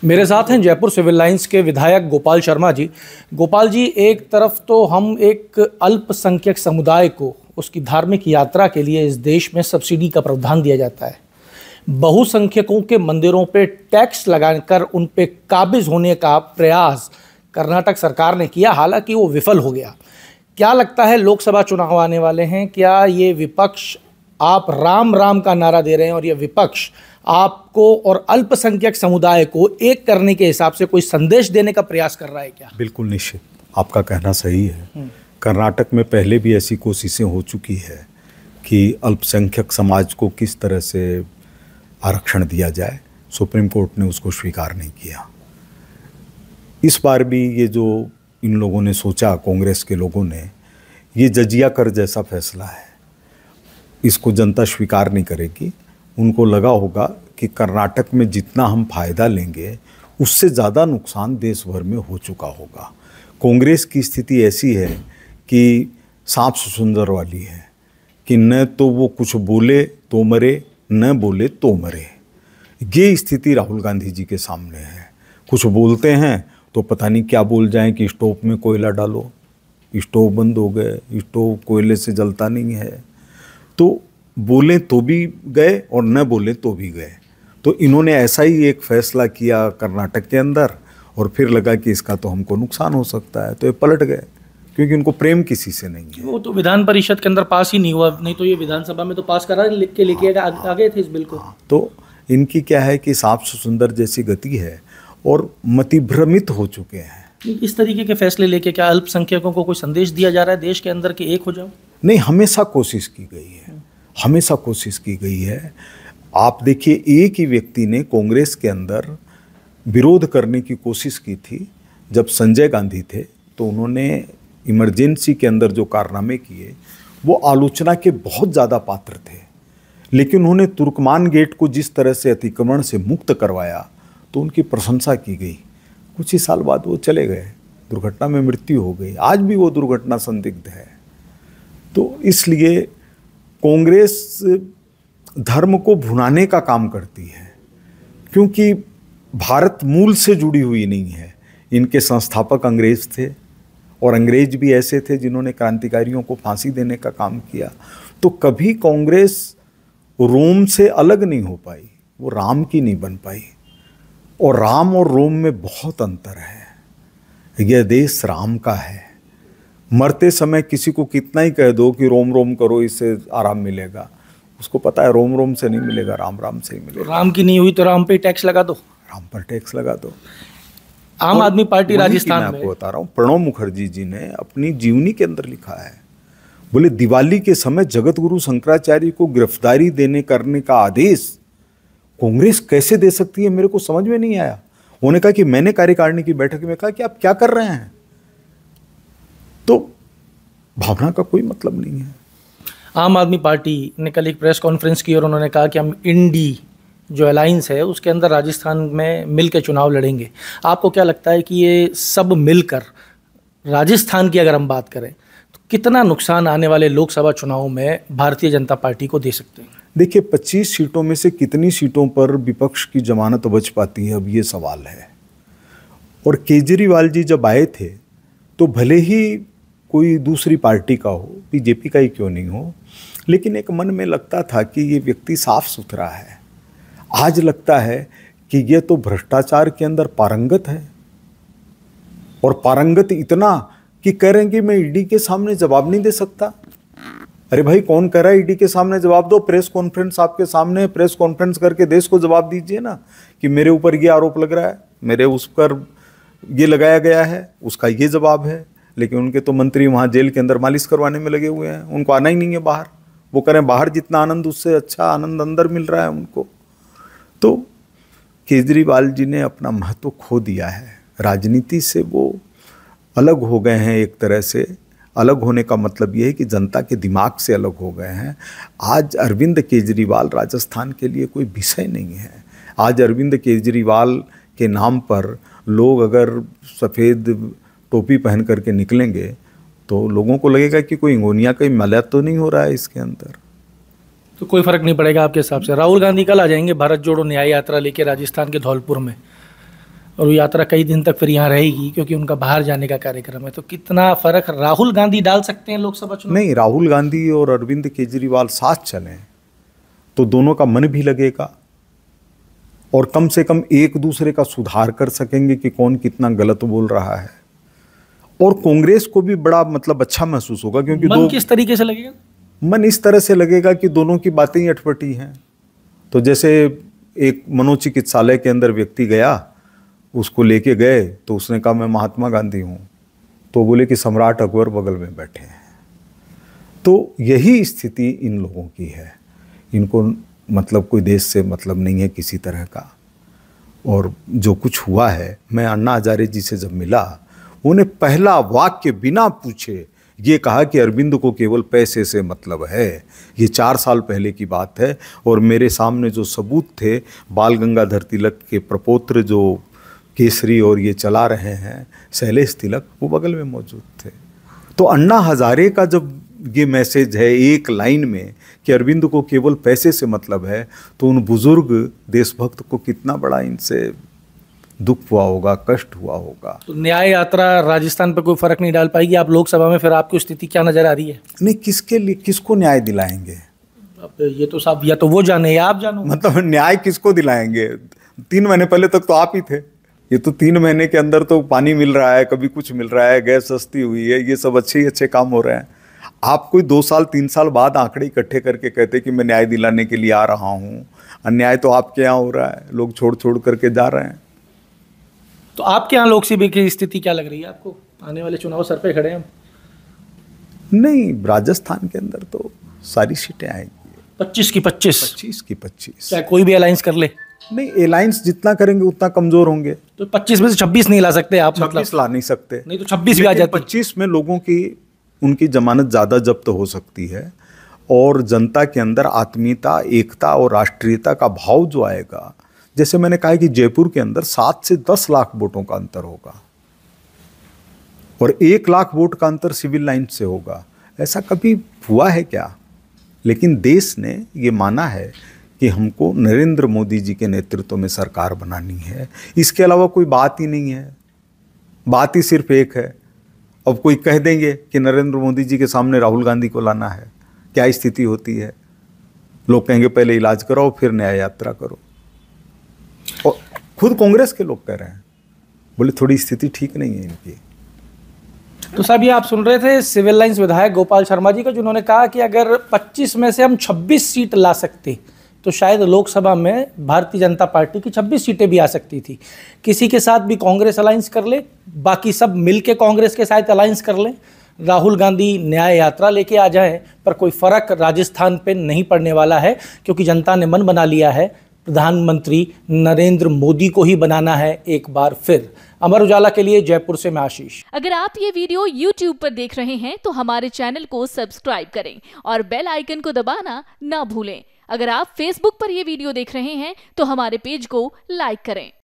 मेरे साथ हैं जयपुर सिविल लाइंस के विधायक गोपाल शर्मा जी। गोपाल जी, एक तरफ तो हम एक अल्पसंख्यक समुदाय को उसकी धार्मिक यात्रा के लिए इस देश में सब्सिडी का प्रावधान दिया जाता है, बहुसंख्यकों के मंदिरों पे टैक्स लगाकर उन पे काबिज होने का प्रयास कर्नाटक सरकार ने किया, हालांकि वो विफल हो गया। क्या लगता है, लोकसभा चुनाव आने वाले हैं, क्या ये विपक्ष, आप राम राम का नारा दे रहे हैं और ये विपक्ष आपको और अल्पसंख्यक समुदाय को एक करने के हिसाब से कोई संदेश देने का प्रयास कर रहा है क्या? बिल्कुल निश्चित, आपका कहना सही है। कर्नाटक में पहले भी ऐसी कोशिशें हो चुकी है कि अल्पसंख्यक समाज को किस तरह से आरक्षण दिया जाए, सुप्रीम कोर्ट ने उसको स्वीकार नहीं किया। इस बार भी ये जो इन लोगों ने सोचा, कांग्रेस के लोगों ने, ये जजिया कर जैसा फैसला है, इसको जनता स्वीकार नहीं करेगी। उनको लगा होगा कि कर्नाटक में जितना हम फायदा लेंगे उससे ज़्यादा नुकसान देश भर में हो चुका होगा। कांग्रेस की स्थिति ऐसी है कि सांप सुंदर वाली है कि न तो वो कुछ बोले तो मरे, न बोले तो मरे। ये स्थिति राहुल गांधी जी के सामने है। कुछ बोलते हैं तो पता नहीं क्या बोल जाएं कि स्टोव में कोयला डालो, स्टोव बंद हो गए, स्टोव कोयले से जलता नहीं है। तो बोले तो भी गए और न बोले तो भी गए। तो इन्होंने ऐसा ही एक फैसला किया कर्नाटक के अंदर और फिर लगा कि इसका तो हमको नुकसान हो सकता है, तो ये पलट गए, क्योंकि उनको प्रेम किसी से नहीं है। वो तो विधान परिषद के अंदर पास ही नहीं हुआ, नहीं तो ये विधानसभा में तो पास करा के लेके आ गए थे इस बिल को। तो इनकी क्या है कि सांप सुंदर जैसी गति है और मतिभ्रमित हो चुके हैं। इस तरीके के फैसले लेके क्या अल्पसंख्यकों को कोई संदेश दिया जा रहा है देश के अंदर कि एक हो जाओ? नहीं, हमेशा कोशिश की गई है, हमेशा कोशिश की गई है। आप देखिए, एक ही व्यक्ति ने कांग्रेस के अंदर विरोध करने की कोशिश की थी। जब संजय गांधी थे तो उन्होंने इमरजेंसी के अंदर जो कारनामे किए वो आलोचना के बहुत ज़्यादा पात्र थे, लेकिन उन्होंने तुर्कमान गेट को जिस तरह से अतिक्रमण से मुक्त करवाया तो उनकी प्रशंसा की गई। कुछ ही साल बाद वो चले गए, दुर्घटना में मृत्यु हो गई। आज भी वो दुर्घटना संदिग्ध है। तो इसलिए कांग्रेस धर्म को भुनाने का काम करती है, क्योंकि भारत मूल से जुड़ी हुई नहीं है। इनके संस्थापक अंग्रेज थे और अंग्रेज भी ऐसे थे जिन्होंने क्रांतिकारियों को फांसी देने का काम किया। तो कभी कांग्रेस रोम से अलग नहीं हो पाई, वो राम की नहीं बन पाई। और राम और रोम में बहुत अंतर है। यह देश राम का है। मरते समय किसी को कितना ही कह दो कि रोम रोम करो, इससे आराम मिलेगा, उसको पता है रोम रोम से नहीं मिलेगा, राम राम से ही मिलेगा। राम की नहीं हुई तो राम पे टैक्स लगा दो, राम पर टैक्स लगा दो। आम आदमी पार्टी राजस्थान में, आपको बता रहा हूँ, प्रणब मुखर्जी जी ने अपनी जीवनी के अंदर लिखा है, बोले दिवाली के समय जगत गुरु शंकराचार्य को गिरफ्तारी देने करने का आदेश कांग्रेस कैसे दे सकती है, मेरे को समझ में नहीं आया। उन्होंने कहा कि मैंने कार्यकारिणी की बैठक में कहा कि आप क्या कर रहे हैं। तो भावना का कोई मतलब नहीं है। आम आदमी पार्टी ने कल एक प्रेस कॉन्फ्रेंस की और उन्होंने कहा कि हम इंडी जो अलायंस है उसके अंदर राजस्थान में मिल के चुनाव लड़ेंगे। आपको क्या लगता है कि ये सब मिलकर राजस्थान की अगर हम बात करें तो कितना नुकसान आने वाले लोकसभा चुनाव में भारतीय जनता पार्टी को दे सकते हैं? देखिए, 25 सीटों में से कितनी सीटों पर विपक्ष की जमानत बच पाती है, अब ये सवाल है। और केजरीवाल जी जब आए थे तो भले ही कोई दूसरी पार्टी का हो, बीजेपी का ही क्यों नहीं हो, लेकिन एक मन में लगता था कि ये व्यक्ति साफ सुथरा है। आज लगता है कि ये तो भ्रष्टाचार के अंदर पारंगत है, और पारंगत इतना कि कह रहे हैं कि मैं ईडी के सामने जवाब नहीं दे सकता। अरे भाई, कौन कह रहा है ईडी के सामने जवाब दो? प्रेस कॉन्फ्रेंस आपके सामने, प्रेस कॉन्फ्रेंस करके देश को जवाब दीजिए ना कि मेरे ऊपर ये आरोप लग रहा है, मेरे उस पर ये लगाया गया है, उसका ये जवाब है। लेकिन उनके तो मंत्री वहाँ जेल के अंदर मालिश करवाने में लगे हुए हैं, उनको आना ही नहीं है बाहर। वो करें बाहर जितना आनंद, उससे अच्छा आनंद अंदर मिल रहा है उनको। तो केजरीवाल जी ने अपना महत्व खो दिया है, राजनीति से वो अलग हो गए हैं। एक तरह से अलग होने का मतलब ये है कि जनता के दिमाग से अलग हो गए हैं। आज अरविंद केजरीवाल राजस्थान के लिए कोई विषय नहीं है। आज अरविंद केजरीवाल के नाम पर लोग अगर सफ़ेद टोपी पहन करके निकलेंगे तो लोगों को लगेगा कि कोई इंगोनिया का मलया तो नहीं हो रहा है इसके अंदर। तो कोई फर्क नहीं पड़ेगा आपके हिसाब से? राहुल गांधी कल आ जाएंगे भारत जोड़ो न्याय यात्रा लेके राजस्थान के धौलपुर में। और वो यात्रा कई दिन तक फिर यहाँ रहेगी क्योंकि उनका बाहर जाने का कार्यक्रम है। तो कितना फर्क राहुल गांधी डाल सकते हैं लोकसभा चुनाव? नहीं, राहुल गांधी और अरविंद केजरीवाल साथ चलें तो दोनों का मन भी लगेगा और कम से कम एक दूसरे का सुधार कर सकेंगे कि कौन कितना गलत बोल रहा है। और कांग्रेस को भी बड़ा मतलब अच्छा महसूस होगा, क्योंकि मन किस तरीके से लगेगा? मन इस तरह से लगेगा कि दोनों की बातें ही अटपटी हैं। तो जैसे एक मनोचिकित्सालय के अंदर व्यक्ति गया, उसको लेके गए तो उसने कहा मैं महात्मा गांधी हूँ, तो बोले कि सम्राट अकबर बगल में बैठे हैं। तो यही स्थिति इन लोगों की है। इनको मतलब कोई देश से मतलब नहीं है किसी तरह का। और जो कुछ हुआ है, मैं अन्ना हजारे जी से जब मिला, उन्हें पहला वाक्य बिना पूछे ये कहा कि अरविंद को केवल पैसे से मतलब है। ये 4 साल पहले की बात है और मेरे सामने जो सबूत थे, बाल गंगाधर तिलक के प्रपौत्र जो केसरी और ये चला रहे हैं शैलेश तिलक, वो बगल में मौजूद थे। तो अन्ना हजारे का जब ये मैसेज है एक लाइन में कि अरविंद को केवल पैसे से मतलब है, तो उन बुजुर्ग देशभक्त को कितना बड़ा इनसे दुख हुआ होगा, कष्ट हुआ होगा। तो न्याय यात्रा राजस्थान पर कोई फर्क नहीं डाल पाएगी? आप लोकसभा में फिर आपकी स्थिति क्या नजर आ रही है? नहीं, किसके लिए, किसको न्याय दिलाएंगे? अब ये तो साहब या तो वो जाने या आप जानो। मतलब न्याय किसको दिलाएंगे? 3 महीने पहले तक तो आप ही थे। ये तो 3 महीने के अंदर तो पानी मिल रहा है, कभी कुछ मिल रहा है, गैस सस्ती हुई है, ये सब अच्छे काम हो रहे हैं। आप कोई 2 साल 3 साल बाद आंकड़े इकट्ठे करके कहते कि मैं न्याय दिलाने के लिए आ रहा हूँ। अन्याय तो आपके यहाँ हो रहा है, लोग छोड़ करके जा रहे हैं। तो आपके यहाँ लोकसभा की स्थिति क्या लग रही है आपको? आने वाले चुनाव सर पे खड़े हैं। नहीं, राजस्थान के अंदर तो सारी सीटें आएंगी। 25 की 25? 25 की 25। चाहे कोई भी अलायंस कर ले? नहीं, अलायंस जितना करेंगे उतना कमजोर होंगे। तो 25 में से 26 नहीं ला सकते आप? 26 ला नहीं सकते। नहीं तो 26 भी आ जाती। 25 में लोगों की उनकी जमानत ज़्यादा जब्त हो सकती है और जनता के अंदर आत्मीयता, एकता और राष्ट्रीयता का भाव जो आएगा। जैसे मैंने कहा कि जयपुर के अंदर 7 से 10 लाख वोटों का अंतर होगा और 1 लाख वोट का अंतर सिविल लाइन से होगा। ऐसा कभी हुआ है क्या? लेकिन देश ने ये माना है कि हमको नरेंद्र मोदी जी के नेतृत्व में सरकार बनानी है। इसके अलावा कोई बात ही नहीं है। बात ही सिर्फ एक है। अब कोई कह देंगे कि नरेंद्र मोदी जी के सामने राहुल गांधी को लाना है, क्या स्थिति होती है? लोग कहेंगे पहले इलाज कराओ फिर न्याय यात्रा करो। और खुद कांग्रेस के लोग कह रहे हैं, बोले थोड़ी स्थिति ठीक नहीं है इनकी। तो साहब, ये आप सुन रहे थे सिविल लाइंस विधायक गोपाल शर्मा जी का, जिन्होंने कहा कि अगर 25 में से हम 26 सीट ला सकते तो शायद लोकसभा में भारतीय जनता पार्टी की 26 सीटें भी आ सकती थी। किसी के साथ भी कांग्रेस अलायंस कर ले, बाकी सब मिलके कांग्रेस के साथ अलायंस कर लें, राहुल गांधी न्याय यात्रा लेके आ जाएं, पर कोई फर्क राजस्थान पे नहीं पड़ने वाला है, क्योंकि जनता ने मन बना लिया है प्रधानमंत्री नरेंद्र मोदी को ही बनाना है एक बार फिर। अमर उजाला के लिए जयपुर से मैं आशीष। अगर आप ये वीडियो YouTube पर देख रहे हैं तो हमारे चैनल को सब्सक्राइब करें और बेल आइकन को दबाना ना भूलें। अगर आप Facebook पर ये वीडियो देख रहे हैं तो हमारे पेज को लाइक करें।